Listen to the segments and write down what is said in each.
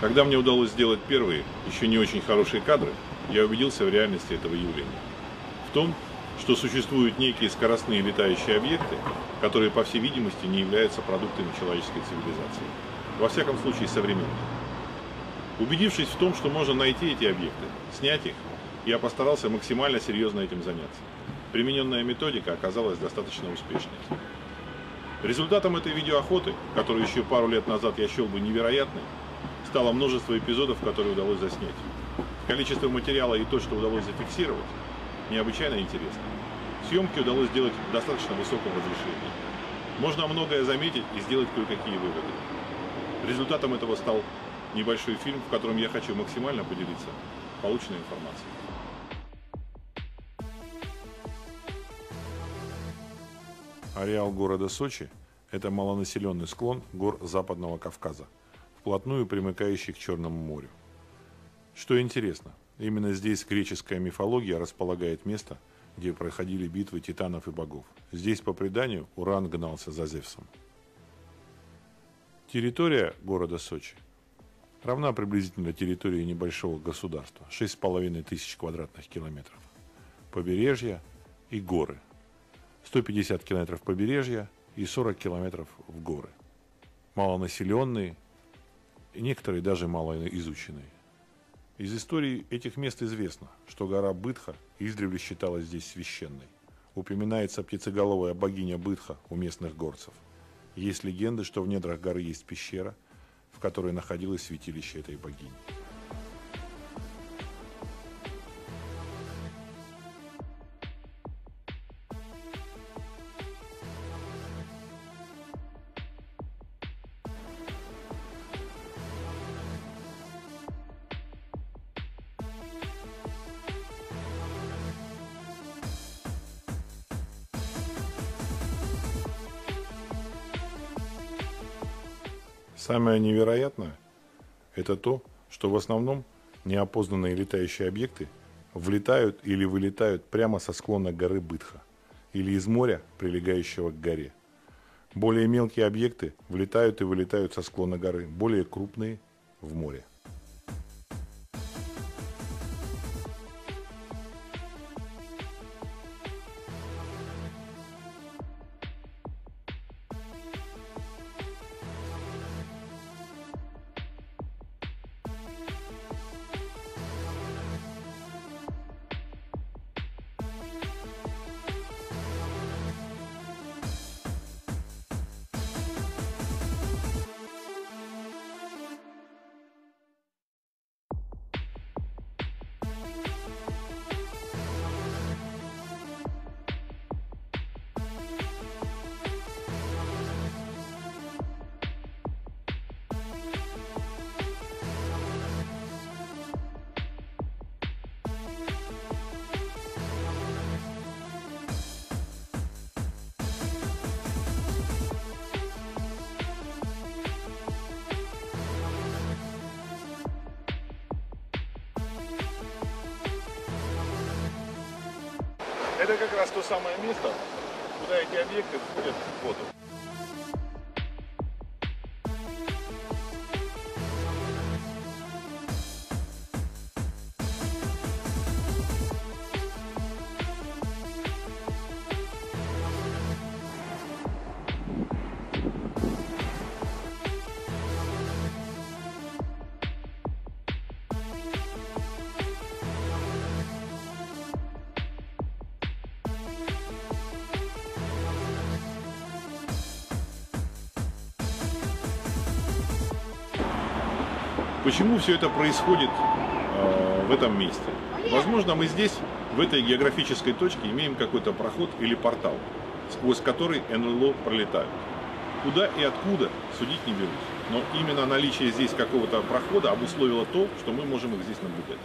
Когда мне удалось сделать первые, еще не очень хорошие кадры, я убедился в реальности этого явления. В том, что существуют некие скоростные летающие объекты, которые, по всей видимости, не являются продуктами человеческой цивилизации. Во всяком случае, современной. Убедившись в том, что можно найти эти объекты, снять их, я постарался максимально серьезно этим заняться. Примененная методика оказалась достаточно успешной. Результатом этой видеоохоты, которую еще пару лет назад я счел бы невероятной, стало множество эпизодов, которые удалось заснять. Количество материала и то, что удалось зафиксировать, необычайно интересно. Съемки удалось сделать в достаточно высоком разрешении. Можно многое заметить и сделать кое-какие выводы. Результатом этого стал небольшой фильм, в котором я хочу максимально поделиться полученной информацией. Ареал города Сочи – это малонаселенный склон гор Западного Кавказа, вплотную примыкающий к Черному морю. Что интересно, именно здесь греческая мифология располагает место, где проходили битвы титанов и богов. Здесь, по преданию, Уран гнался за Зевсом. Территория города Сочи равна приблизительно территории небольшого государства – 6500 квадратных километров. Побережье и горы – 150 километров побережья и 40 километров в горы. Малонаселенные, и некоторые даже малоизученные. Из истории этих мест известно, что гора Бытха издревле считалась здесь священной. Упоминается птицеголовая богиня Бытха у местных горцев. Есть легенды, что в недрах горы есть пещера, в которой находилось святилище этой богини. Самое невероятное – это то, что в основном неопознанные летающие объекты влетают или вылетают прямо со склона горы Бытха или из моря, прилегающего к горе. Более мелкие объекты влетают и вылетают со склона горы, более крупные – в море. Это как раз то самое место, куда эти объекты входят в воду. Почему все это происходит в этом месте? Возможно, мы здесь, в этой географической точке, имеем какой-то проход или портал, сквозь который НЛО пролетают. Куда и откуда, судить не берусь. Но именно наличие здесь какого-то прохода обусловило то, что мы можем их здесь наблюдать.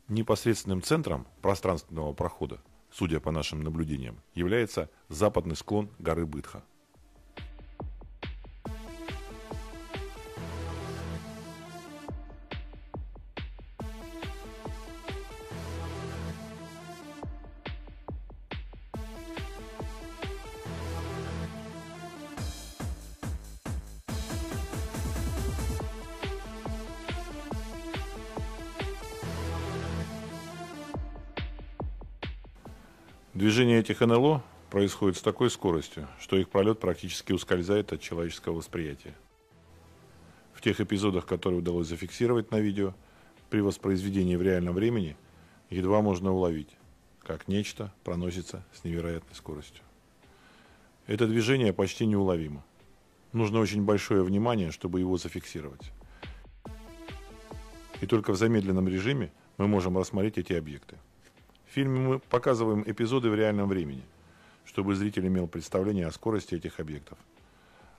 Непосредственным центром пространственного прохода, судя по нашим наблюдениям, является западный склон горы Бытха. Движение этих НЛО происходит с такой скоростью, что их пролет практически ускользает от человеческого восприятия. В тех эпизодах, которые удалось зафиксировать на видео, при воспроизведении в реальном времени едва можно уловить, как нечто проносится с невероятной скоростью. Это движение почти неуловимо. Нужно очень большое внимание, чтобы его зафиксировать. И только в замедленном режиме мы можем рассмотреть эти объекты. В фильме мы показываем эпизоды в реальном времени, чтобы зритель имел представление о скорости этих объектов,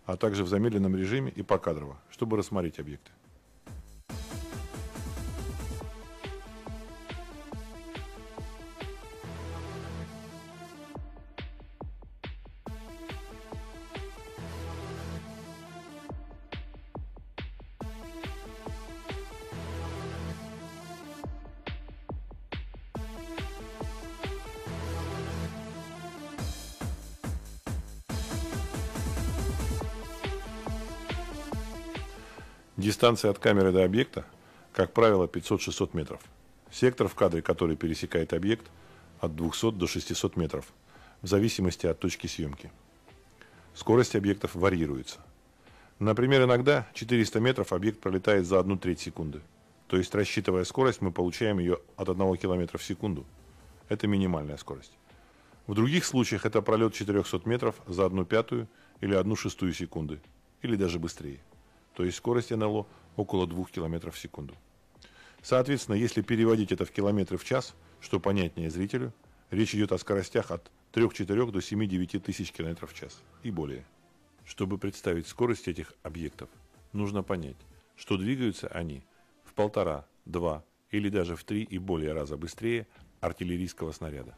а также в замедленном режиме и покадрово, чтобы рассмотреть объекты. Дистанция от камеры до объекта, как правило, 500-600 метров. Сектор в кадре, который пересекает объект, от 200 до 600 метров, в зависимости от точки съемки. Скорость объектов варьируется. Например, иногда 400 метров объект пролетает за 1/3 секунды. То есть, рассчитывая скорость, мы получаем ее от 1 км в секунду. Это минимальная скорость. В других случаях это пролет 400 метров за 1/5 или 1/6 секунды, или даже быстрее. То есть скорость НЛО около 2 км в секунду. Соответственно, если переводить это в километры в час, что понятнее зрителю, речь идет о скоростях от 3-4 до 7-9 тысяч км в час и более. Чтобы представить скорость этих объектов, нужно понять, что двигаются они в 1,5, 2 или даже в 3 и более раза быстрее артиллерийского снаряда.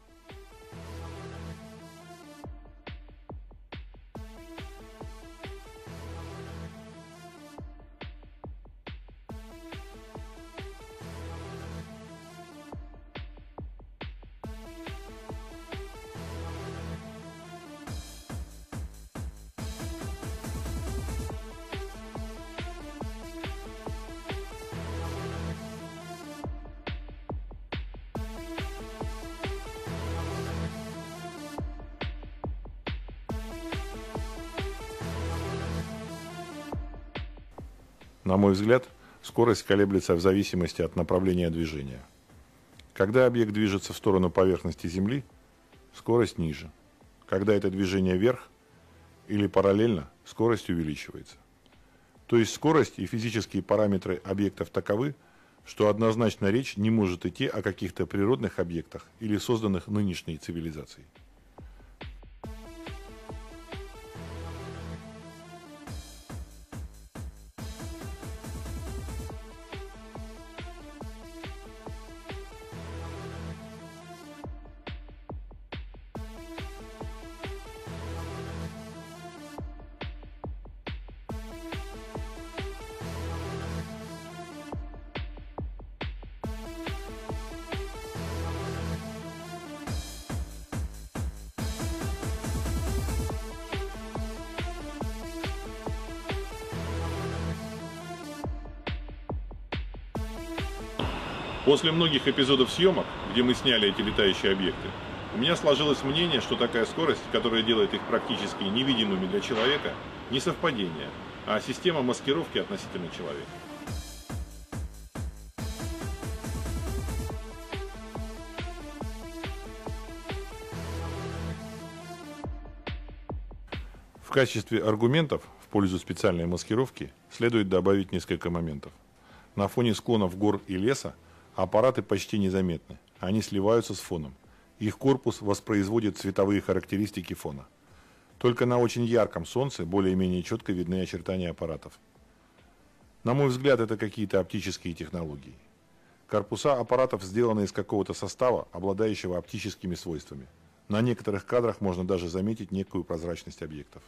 На мой взгляд, скорость колеблется в зависимости от направления движения. Когда объект движется в сторону поверхности Земли, скорость ниже. Когда это движение вверх или параллельно, скорость увеличивается. То есть скорость и физические параметры объектов таковы, что однозначно речь не может идти о каких-то природных объектах или созданных нынешней цивилизацией. После многих эпизодов съемок, где мы сняли эти летающие объекты, у меня сложилось мнение, что такая скорость, которая делает их практически невидимыми для человека, не совпадение, а система маскировки относительно человека. В качестве аргументов в пользу специальной маскировки следует добавить несколько моментов. На фоне склонов гор и леса аппараты почти незаметны, они сливаются с фоном. Их корпус воспроизводит цветовые характеристики фона. Только на очень ярком солнце более-менее четко видны очертания аппаратов. На мой взгляд, это какие-то оптические технологии. Корпуса аппаратов сделаны из какого-то состава, обладающего оптическими свойствами. На некоторых кадрах можно даже заметить некую прозрачность объектов.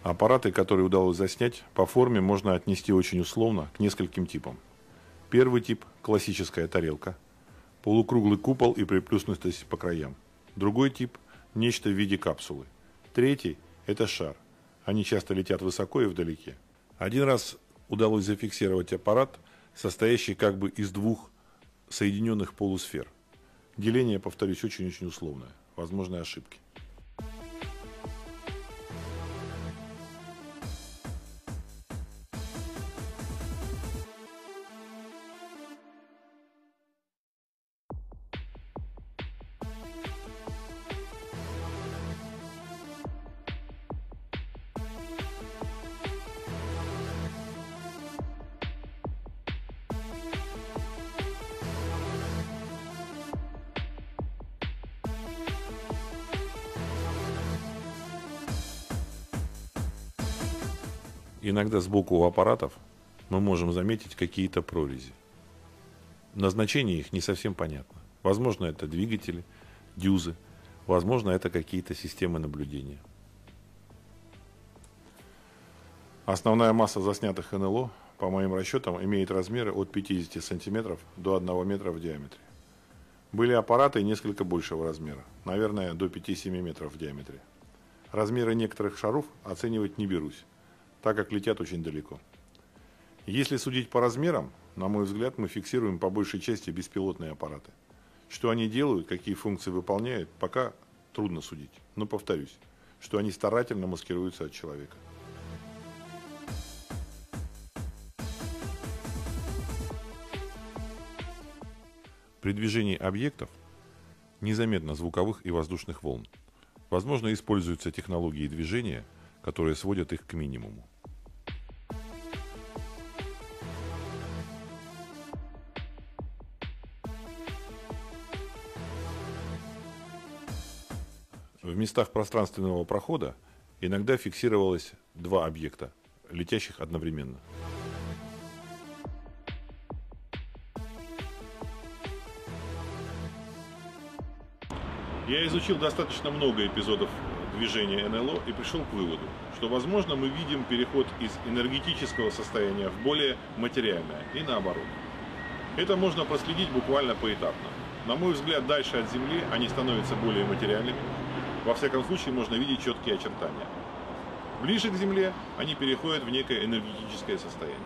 Аппараты, которые удалось заснять, по форме можно отнести очень условно к нескольким типам. Первый тип – классическая тарелка, полукруглый купол и приплюснутость по краям. Другой тип – нечто в виде капсулы. Третий – это шар. Они часто летят высоко и вдалеке. Один раз удалось зафиксировать аппарат, состоящий как бы из двух соединенных полусфер. Деление, повторюсь, очень-очень условное. Возможны ошибки. Иногда сбоку у аппаратов мы можем заметить какие-то прорези. Назначение их не совсем понятно. Возможно, это двигатели, дюзы, возможно, это какие-то системы наблюдения. Основная масса заснятых НЛО, по моим расчетам, имеет размеры от 50 см до 1 метра в диаметре. Были аппараты несколько большего размера, наверное, до 5-7 метров в диаметре. Размеры некоторых шаров оценивать не берусь, так как летят очень далеко. Если судить по размерам, на мой взгляд, мы фиксируем по большей части беспилотные аппараты. Что они делают, какие функции выполняют, пока трудно судить. Но повторюсь, что они старательно маскируются от человека. При движении объектов незаметно звуковых и воздушных волн. Возможно, используются технологии движения, которые сводят их к минимуму. В местах пространственного прохода иногда фиксировалось два объекта, летящих одновременно. Я изучил достаточно много эпизодов движения НЛО и пришел к выводу, что, возможно, мы видим переход из энергетического состояния в более материальное и наоборот. Это можно проследить буквально поэтапно. На мой взгляд, дальше от Земли они становятся более материальными. Во всяком случае, можно видеть четкие очертания. Ближе к Земле они переходят в некое энергетическое состояние.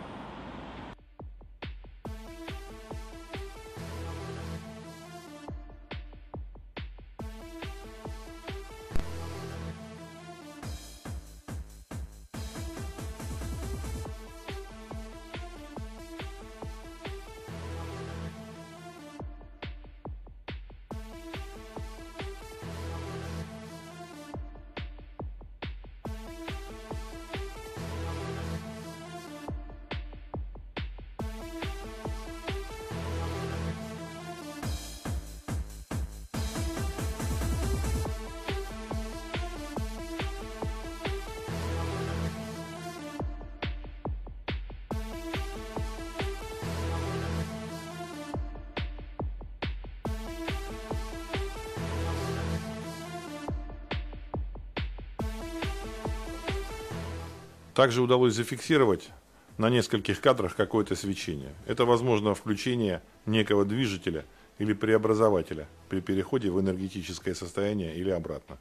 Также удалось зафиксировать на нескольких кадрах какое-то свечение. Это, возможно, включение некого движителя или преобразователя при переходе в энергетическое состояние или обратно.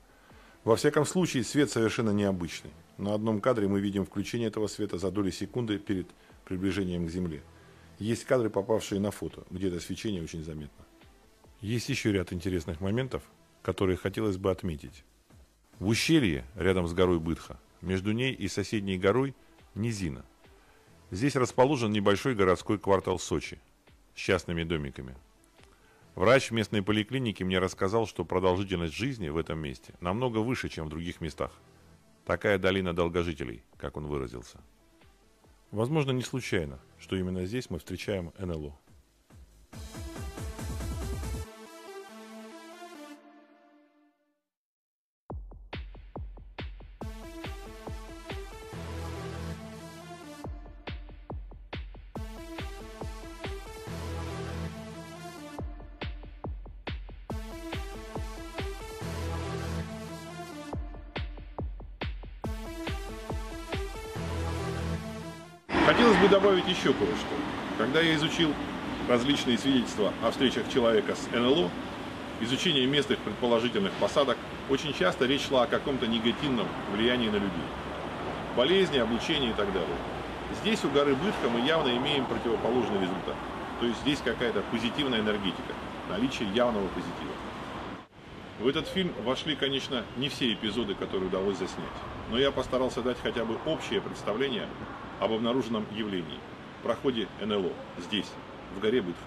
Во всяком случае, свет совершенно необычный. На одном кадре мы видим включение этого света за доли секунды перед приближением к Земле. Есть кадры, попавшие на фото, где это свечение очень заметно. Есть еще ряд интересных моментов, которые хотелось бы отметить. В ущелье, рядом с горой Бытха, между ней и соседней горой низина. Здесь расположен небольшой городской квартал Сочи с частными домиками. Врач местной поликлиники мне рассказал, что продолжительность жизни в этом месте намного выше, чем в других местах. Такая долина долгожителей, как он выразился. Возможно, не случайно, что именно здесь мы встречаем НЛО. Хотелось бы добавить еще кое-что. Когда я изучил различные свидетельства о встречах человека с НЛО, изучение мест их предположительных посадок, очень часто речь шла о каком-то негативном влиянии на людей. Болезни, облучение и так далее. Здесь у горы Бытха мы явно имеем противоположный результат. То есть здесь какая-то позитивная энергетика, наличие явного позитива. В этот фильм вошли, конечно, не все эпизоды, которые удалось заснять, но я постарался дать хотя бы общее представление об обнаруженном явлении, проходе НЛО, здесь, в горе Бытха.